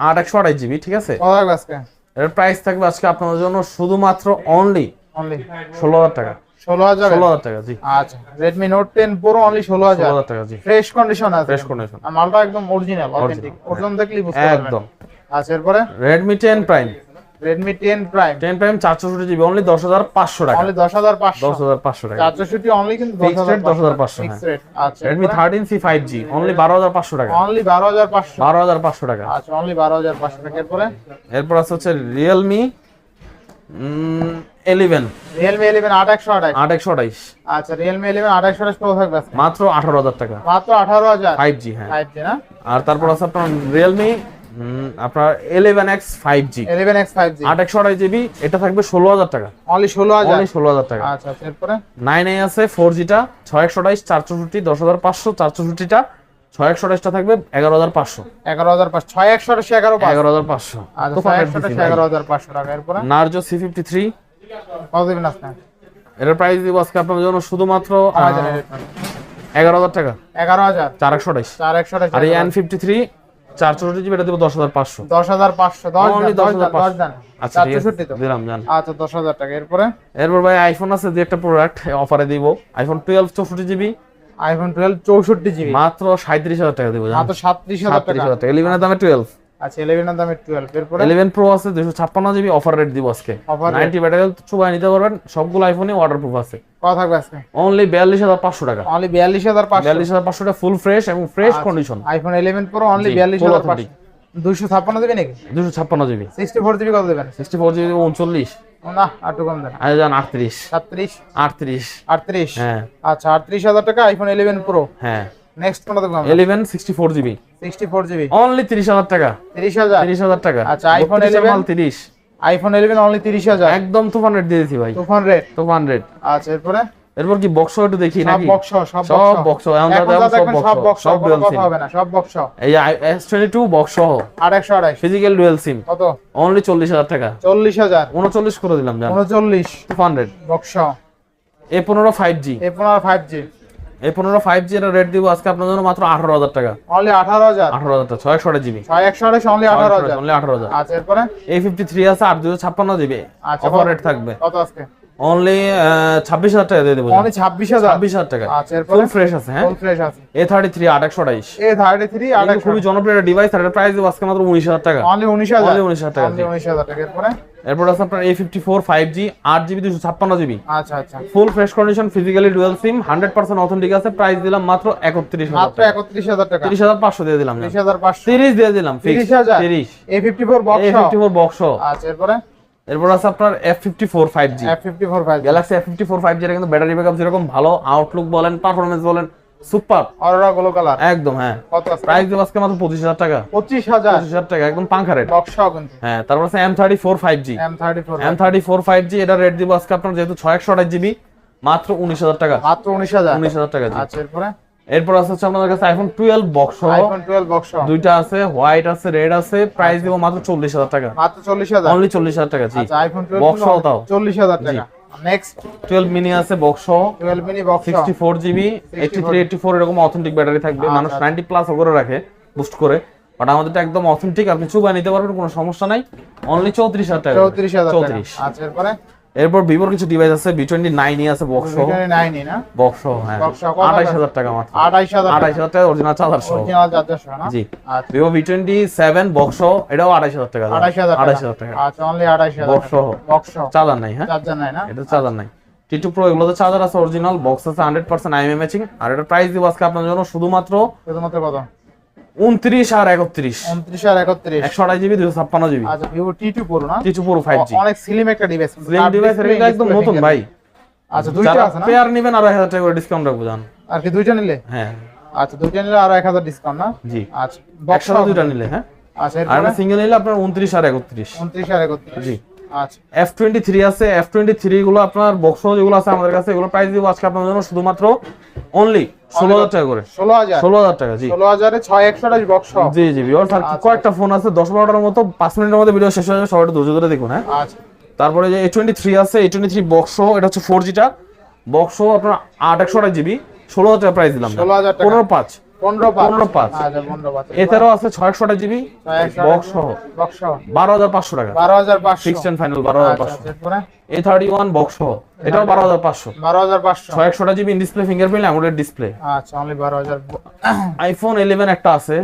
S2: 828GB, ঠিক আছে?
S1: কত থাকবে আজকে?
S2: এর প্রাইস থাকবে আজকে আপনাদের জন্য শুধুমাত্র অনলি 16,000 টাকা। 16,000 টাকা জি।
S1: আচ্ছা Redmi Note 10 Pro অনলি 16,000
S2: টাকা জি।
S1: ফ্রেশ কন্ডিশন আছে।
S2: Fresh condition.
S1: আর মালটা একদম অরিজিনাল অথেন্টিক। ওজন দেখলেই বুঝতে পারবেন
S2: একদম।
S1: আচ্ছা এরপরে
S2: Redmi 10 Prime
S1: 10 Prime
S2: 464GB only 10,500 টাকা।
S1: অনলি 10,500
S2: টাকা।
S1: 464 অনলি কিন্তু
S2: ফিক্সড রেট 10,500
S1: ফিক্সড রেট। আচ্ছা
S2: Redmi 13C 5G অনলি 12,500 টাকা।
S1: অনলি 12,500
S2: 12,500 টাকা।
S1: আচ্ছা অনলি 12,500 টাকা।
S2: এরপর আছে হচ্ছে Realme 11
S1: Realme 11
S2: 828
S1: আচ্ছা Realme 11 828 কত থাকবে আজকে?
S2: মাত্র 18,000 টাকা।
S1: মাত্র 18,000
S2: 5G হ্যাঁ
S1: 5G না?
S2: আর তারপর আছে আপনার Realme আপনার 11X 5G
S1: 11X 5G
S2: 828GB এটা থাকবে 16,000 টাকা।
S1: অনলি 16,000
S2: অনলি 16,000 টাকা।
S1: আচ্ছা এরপরে
S2: 9A আছে 4G টা 628 464 10,500 464 টা 628 টা থাকবে 11,500
S1: 11,500 628
S2: 11,500
S1: আচ্ছা 628 11,500 টাকা। এরপরে
S2: Narzo C53
S1: কত দিবেন আজকে?
S2: এর প্রাইস দিব আজকে আপনাদের জন্য শুধুমাত্র 11,000 টাকা।
S1: 11,000
S2: 428
S1: 428
S2: আর এই N53 464GB এটা দিব 10,500
S1: 10,500 10 দান
S2: আচ্ছা ঠিক আছে দিলাম জান।
S1: আচ্ছা 10,000 টাকা।
S2: এরপর ভাই আইফোন আছে যে একটা প্রোডাক্ট অফারে দিব iPhone 12 64GB
S1: iPhone 12 64GB
S2: মাত্র 37,000 টাকা দিব জান।
S1: মাত্র 37,000 টাকা।
S2: 11 এর দামে 12।
S1: আচ্ছা 11 এর দামে 12। এরপরে
S2: 11 Pro আছে 256GB অফার রেট দিব আজকে। 90 ব্যাটারি চুবাই নিতে পারবেন, সবগুলো আইফোনে ওয়াটারপ্রুফ আছে।
S1: কত থাকবে আজকে?
S2: অনলি 42500 টাকা।
S1: অনলি 42500।
S2: 42500 টাকা ফুল ফ্রেশ এবং fresh condition.
S1: IPhone 11 pro only 42500। 256 দিবে নাকি?
S2: 256 জিবি।
S1: 64 জিবি কত দেবেন?
S2: 64 জিবি 39।
S1: না আর একটু কম দেন।
S2: আচ্ছা যান 38।
S1: 37 38।
S2: হ্যাঁ
S1: আচ্ছা 38000 টাকা আইফোন 11 প্রো।
S2: হ্যাঁ
S1: নেক্সট কোনটা দেখব আমরা?
S2: 11 64 জিবি।
S1: 64 জিবি
S2: অনলি 30000 টাকা।
S1: 30000
S2: টাকা।
S1: আচ্ছা আইফোন 11
S2: 30।
S1: IPhone 11 only 30000।
S2: একদম তুফান রেট দিয়ে দিছি ভাই।
S1: তুফান রেট। আচ্ছা এরপর
S2: কি বক্স একটু দেখি
S1: সব
S2: নাকি?
S1: বক্স
S2: সব বক্স এখন সব বক্স সব ডুয়াল সিম
S1: হবে না, সব বক্স।
S2: এই S22 বক্স সহ
S1: 828
S2: ফিজিক্যাল ডুয়াল সিম
S1: কত?
S2: অনলি 40000 টাকা।
S1: 40000
S2: 39 করে দিলাম জান।
S1: 39
S2: তুফান rate
S1: box.
S2: A15 5G।
S1: A15 5G।
S2: A15 5G এর রেট দিব আজকে আপনাদের জন্য মাত্র 18000 টাকা।
S1: অনলি 18000।
S2: 18000 টাকা 628 জিবি।
S1: 628 অনলি 18000।
S2: অনলি 18000।
S1: আচ্ছা এরপর
S2: A53 আছে 8256 জিবি।
S1: আচ্ছা
S2: অফার রেট থাকবে
S1: কত আজকে?
S2: অনলি 26000 টাকা দিয়ে দেব।
S1: অনলি 26000।
S2: 26000 টাকা।
S1: আচ্ছা এরপর
S2: ফুল ফ্রেশ আছে হ্যাঁ।
S1: ফুল ফ্রেশ আছে।
S2: A33 828।
S1: A33
S2: এটা খুবই জনপ্রিয় একটা ডিভাইস আর এর প্রাইস দিব আজকে মাত্র 19000 টাকা।
S1: অনলি 19000।
S2: অনলি 19000 টাকা।
S1: অনলি 19000 টাকা।
S2: এরপর আছে আপনার A54 5G 8GB 256 জিবি।
S1: আচ্ছা আচ্ছা
S2: full fresh condition physically dual সিম 100% অথেন্টিক আছে। প্রাইস দিলাম মাত্র 31000
S1: মাত্র 31000 টাকা।
S2: 30500 দিয়ে দিলাম।
S1: 30500
S2: 30 দিয়ে দিলাম fix 30।
S1: A54 box.
S2: A54 box.
S1: আচ্ছা
S2: এরপর আছে আপনার F54 5G।
S1: F54 5G
S2: Galaxy F54 5G এর কিন্তু ব্যাটারি ব্যাকআপ যেরকম ভালো, আউটলুক বলেন, পারফরম্যান্স বলেন সুপার।
S1: অরোরা গ্লো কালার
S2: একদম হ্যাঁ।
S1: কত আছে?
S2: প্রাইস দিব আজকে মাত্র 25000 টাকা।
S1: 25000
S2: টাকা একদম পাঙ্খা রেট
S1: বক্স কিন্তু।
S2: হ্যাঁ। তারপর আছে M34 5G। M34 5G এটা রেট দিব আজকে আপনার যেহেতু 628 জিবি মাত্র 19000 টাকা।
S1: মাত্র 19000
S2: টাকা।
S1: আচ্ছা
S2: এরপর আছে আপনাদের কাছে আইফোন 12 বক্স।
S1: আইফোন 12 বক্স
S2: দুইটা আছে, হোয়াইট আছে, রেড আছে। প্রাইস দিব মাত্র 40000 টাকা।
S1: মাত্র 40000
S2: অনলি 40000 টাকা। জি
S1: আচ্ছা আইফোন 12
S2: বক্স তাও
S1: 40000 টাকা। নেক্সট
S2: 12 মিনি আছে বক্স।
S1: 12 মিনি বক্স
S2: 64 জিবি 83 84 এরকম অথেন্টিক ব্যাটারি থাকবে। মানুষ 90 প্লাস করে রাখে বুস্ট করে, বাট আমাদেরটা একদম অথেন্টিক, আপনি চুবা নিতে পারবেন, কোনো সমস্যা নাই। অনলি 34000 টাকা।
S1: 34000 আচ্ছা
S2: এরপর ভিভোর কিছু ডিভাইস আছে V29 আছে বক্স।
S1: V29 না
S2: বক্স হ্যাঁ 28000 টাকা মাত্র। 28000 টাকা অরিজিনাল চার্জার সহ।
S1: অরিজিনাল চার্জার সহ না?
S2: জি ভিভো V27 বক্স এটাও 28000 টাকা। 28000 টাকা।
S1: আচ্ছা অনলি 28000
S2: বক্স
S1: বক্স।
S2: চার্জার নাই হ্যাঁ,
S1: চার্জার নাই না?
S2: এটা চার্জার নাই। T2 Pro এগুলোতে চার্জার আছে অরিজিনাল, বক্স আছে 100% IMEI ম্যাচিং। আর এটার প্রাইস দিব আজকে আপনাদের জন্য শুধুমাত্র
S1: কত?
S2: 29 আর 31।
S1: 29 আর 31
S2: 128 জিবি 256 জিবি।
S1: আচ্ছা ভিভো T2 Pro না?
S2: T2 Pro 5G
S1: অনেক স্লিম একটা ডিভাইস।
S2: স্লিম ডিভাইস এটা একদম নতুন ভাই।
S1: আচ্ছা দুইটা আছে না?
S2: পেয়ার নেবেন আর 1000 টাকা করে ডিসকাউন্ট রাখবো জান।
S1: আর কি দুইটা নিলে?
S2: হ্যাঁ
S1: আচ্ছা দুইটা নিলে আর 1000 ডিসকাউন্ট না?
S2: জি
S1: আচ্ছা বক্স
S2: দুইটা নিলে হ্যাঁ।
S1: আচ্ছা
S2: আর একটা সিঙ্গেল নিলে আপনার 29 আর 31।
S1: 29 আর 31
S2: জি।
S1: আচ্ছা
S2: F23 আছে, F23 গুলো আপনার বক্স যেগুলো আছে আমাদের কাছে, এগুলো প্রাইস দিব আজকে আপনাদের জন্য শুধুমাত্র অনলি 16000 টাকা করে। 16000 টাকা। জি
S1: 16000 এ 628 বক্স।
S2: জি জি ভিউয়ার্স আর কয়েকটা ফোন আছে 10-12টার মতো, 5 মিনিটের মধ্যে ভিডিও শেষ হয়ে যাবে, সবাই একটু ধৈর্য ধরে দেখুন হ্যাঁ।
S1: আচ্ছা
S2: তারপরে যে A23 আছে, A23 বক্স, এটা হচ্ছে 4G টা বক্স, আপনার 828 জিবি 16000 টাকা প্রাইস দিলাম।
S1: 16000 টাকা।
S2: 15.5
S1: আচ্ছা 15.5
S2: এটারও আছে 628 জিবি বক্স
S1: বক্স
S2: 12500 টাকা।
S1: 12500
S2: ফিক্সড এন্ড ফাইনাল 12500।
S1: আচ্ছা এরপরে
S2: A31 বক্স এটাও 12500।
S1: 12500
S2: 628 GB in display fingerprint AMOLED display.
S1: আচ্ছা অনলি 12000
S2: আইফোন 11 একটা আছে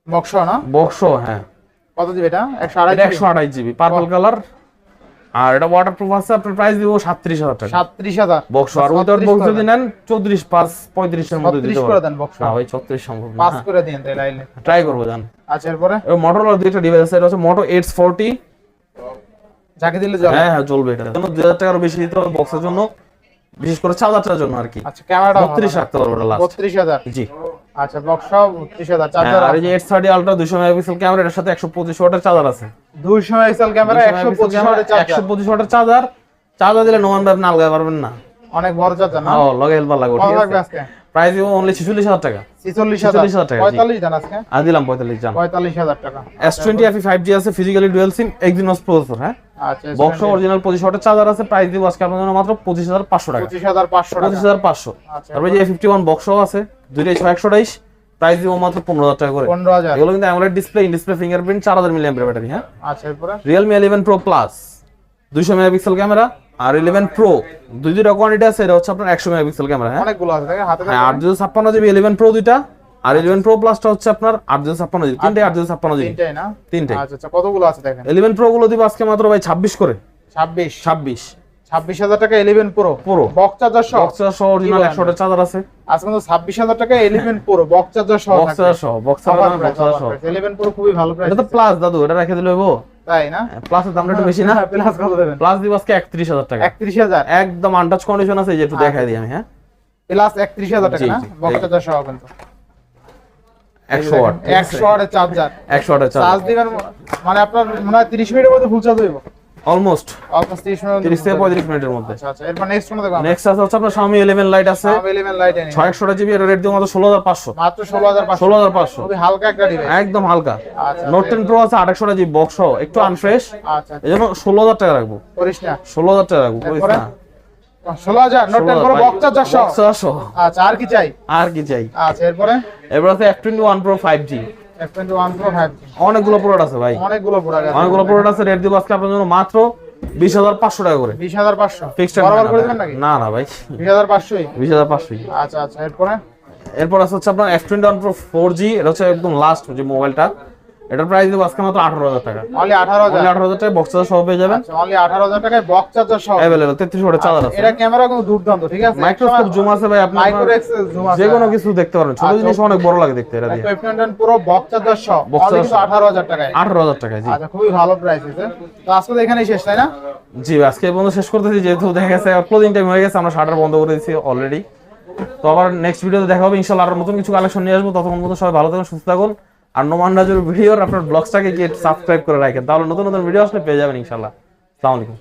S1: বক্স না?
S2: বক্স হ্যাঁ।
S1: কত দিবে এটা?
S2: 128 জিবি পার্পল কালার। আর এটা ওয়াটারপ্রুফ আছে, আপনার প্রাইস দিব 37000 টাকা।
S1: 37000
S2: বক্স। আর উইদাউট বক্স যদি নেন 34 5 35 এর মধ্যে দিতে
S1: 30
S2: পারবেন।
S1: করে দেন বক্স।
S2: না ভাই 34 সম্ভব না।
S1: 5 করে দিন লাইলে
S2: ট্রাই করব জান।
S1: আচ্ছা এরপরে
S2: মোটরোলার দুইটা ডিভাইস আছে, এটা হচ্ছে মোটো H40।
S1: যাকে দিলে যাবে?
S2: হ্যাঁ হ্যাঁ চলবে। এটা জন্য 2000 টাকার বেশি দিতে হবে বক্সের জন্য, বিশেষ করে চার্জারটার জন্য আর কি।
S1: আচ্ছা ক্যামেরাটা
S2: 32 রাখতে পারবো এটা লাস্ট।
S1: 32000
S2: জি
S1: আচ্ছা বক্স 32000 চার্জার।
S2: আর এই যে S30 আলট্রা 200 মেগাপিক্সেল ক্যামেরা, এর সাথে 125 ওয়াটের চার্জার আছে।
S1: 200 মেগাপিক্সেল ক্যামেরা 125 ওয়াটের চার্জার।
S2: 125 ওয়াটের চার্জার। চার্জার দিলে নোমান ভাই আপনি আলগাতে পারবেন না,
S1: অনেক বড় চার্জার না?
S2: লগে হেল্পার লাগবে। ঠিক আছে
S1: আজকে
S2: প্রাইস দিব অনলি 46000 টাকা।
S1: 46000 টাকা। 45 জান আজকে?
S2: আর দিলাম 45 জান।
S1: 45000 টাকা।
S2: S20 FE 5G আছে, ফিজিক্যালি ডুয়াল সিম, Exynos প্রসেসর হ্যাঁ।
S1: আচ্ছা
S2: বক্স অরিজিনাল 25 ওয়াটের চার্জার আছে। প্রাইস দিব আজকে আপনাদের জন্য মাত্র 25500 টাকা।
S1: 25500 টাকা।
S2: 25500।
S1: আচ্ছা
S2: তারপরে যে A51 বক্সও আছে, দুইটাই 628। প্রাইস দিব মাত্র 15000 টাকা করে।
S1: 15000
S2: এগুলো কিন্তু AMOLED display, in display fingerprint, 4000 milli ampere battery হ্যাঁ।
S1: আচ্ছা এরপরে
S2: Realme 11 Pro Plus 200 megapixel camera, আর 11 Pro দুইটা কোয়ান্টিটি আছে, এটা হচ্ছে আপনার 100 মেগাপিক্সেল ক্যামেরা হ্যাঁ।
S1: অনেকগুলো আছে দেখেন হাতে।
S2: হ্যাঁ 856 জিবি 11 Pro দুইটা, আর 11 Pro Plus টা হচ্ছে আপনার 856 জিবি। তিনটাই 856 জিবি।
S1: তিনটাই না?
S2: তিনটাই।
S1: আচ্ছা আচ্ছা কতগুলো আছে দেখেন।
S2: 11 Pro গুলো দিব আজকে মাত্র ভাই 26 করে।
S1: 26
S2: 26
S1: 26,000 টাকা 11 প্রো
S2: Pro।
S1: বক্স চার্জার সহ।
S2: বক্স চার্জার সহ অরিজিনাল 100 ওয়াটের চার্জার আছে।
S1: আজকে কিন্তু 26,000 টাকা 11 প্রো বক্স চার্জার সহ
S2: বক্স চার্জার সহ, বক্স চার্জার সহ।
S1: 11 প্রো খুবই ভালো প্রাইস।
S2: এটা তো প্লাস দাদু, এটা রেখে দিলে হইবো?
S1: তাই না?
S2: প্লাসের দামটা একটু বেশি না?
S1: প্লাস কত দেবেন?
S2: প্লাস দিব আজকে 31,000 টাকা।
S1: 31,000
S2: একদম আনটাচ কন্ডিশন আছে, এই যে একটু দেখাই দিই আমি। হ্যাঁ,
S1: প্লাস 31,000 টাকা
S2: জি,
S1: না
S2: জি।
S1: বক্স চার্জার সহ কিন্তু
S2: 100 ওয়াট,
S1: 100 ওয়াটের চার্জার
S2: 100 ওয়াটের
S1: চার্জ
S2: চার্জার
S1: দিবেন মানে আপনার মনে হয় 30 মিনিটের মধ্যে ফুল চার্জ হইব।
S2: অলমোস্ট
S1: অলমোস্ট 30 মিনিট
S2: 30 থেকে 35 মিনিটের মধ্যে।
S1: আচ্ছা আচ্ছা এরপর নেক্সট কোন দেখব?
S2: নেক্সট আছে হচ্ছে আপনার Xiaomi 11 Lite আছে,
S1: Xiaomi 11 Lite এনে
S2: 6100 জিবি, এর রেট দিব মাত্র 16,500।
S1: মাত্র 16,500
S2: 16,500
S1: খুবই হালকা একটা ডিভাইস।
S2: একদম হালকা।
S1: আচ্ছা
S2: নোট 10 প্রো আছে 2800 জিবি বক্স সহ, একটু আনফ্রেশ,
S1: আচ্ছা
S2: এজন্য 16,000 টাকা রাখবো।
S1: করিস না
S2: 16,000 টাকা রাখবো, কইছ
S1: এরপরে?
S2: না?
S1: 16,000 নোট 10 প্রো বক্স চার্জার সহ।
S2: বক্স চার্জার সহ।
S1: আচ্ছা আর কি চাই?
S2: আর কি চাই?
S1: আচ্ছা এরপরে
S2: এবার আছে F21 Pro 5G,
S1: F21 Pro 5G
S2: অনেকগুলো প্রোডাক্ট আছে ভাই,
S1: অনেকগুলো প্রোডাক্ট আছে।
S2: অনেকগুলো প্রোডাক্ট আছে। রেট দিব আজকে আপনার জন্য মাত্র 20,500 টাকা করে।
S1: 20,500
S2: ফিক্সড
S1: বরাবর করে দিবেন নাকি?
S2: না না ভাই,
S1: 20,500
S2: 20,500।
S1: আচ্ছা আচ্ছা এরপরে?
S2: এরপর আছে হচ্ছে আপনার F21 Pro 4G, এটা হচ্ছে একদম লাস্ট যে মোবাইলটা, এটার প্রাইস দেবো আজকে মাত্র 18,000 টাকা।
S1: অনলি 18,000
S2: 18,000 টাকা বক্স চার্জার সহ পেয়ে যাবেন।
S1: আচ্ছা অনলি 18,000 টাকায় বক্স চার্জার সহ
S2: अवेलेबल 33 ওয়াটের চার্জার আছে।
S1: এটা ক্যামেরা কিন্তু দুর্দান্ত ঠিক আছে।
S2: মাইক্রোস্কোপ জুম আছে ভাই, আপনি
S1: মাইক্রো এক্সেস জুম আছে
S2: যে কোনো কিছু দেখতে পারবেন, ছোট জিনিস অনেক বড় লাগে দেখতে। এটা দিয়ে
S1: F21 Pro বক্স চার্জার সহ
S2: Box
S1: অনলি
S2: charger সহ।
S1: 18,000 টাকায়।
S2: 18,000 টাকা। জি
S1: আচ্ছা খুবই ভালো প্রাইস আছে। তো আজকে তো এখানেই শেষ তাই না?
S2: জি, আজকে এই পর্যন্ত শেষ করতেছি, যেহেতু দেখা গেছে ক্লোজিং টাইম হয়ে গেছে, আমরা শাটার বন্ধ করে দিয়েছি অলরেডি। তো আবার নেক্সট ভিডিওতে দেখা হবে ইনশাআল্লাহ, আর নতুন কিছু কালেকশন নিয়ে আসবো। ততক্ষণ পর্যন্ত সবাই ভালো থাকুন, সুস্থ থাকুন, আর নোমান রাজুর ভিডিওর আপনার ব্লগসটাকে গিয়ে সাবস্ক্রাইব করে রাখেন, তাহলে নতুন নতুন ভিডিও আসলে পেয়ে যাবেন ইনশাআল্লাহ। আসসালামু আলাইকুম।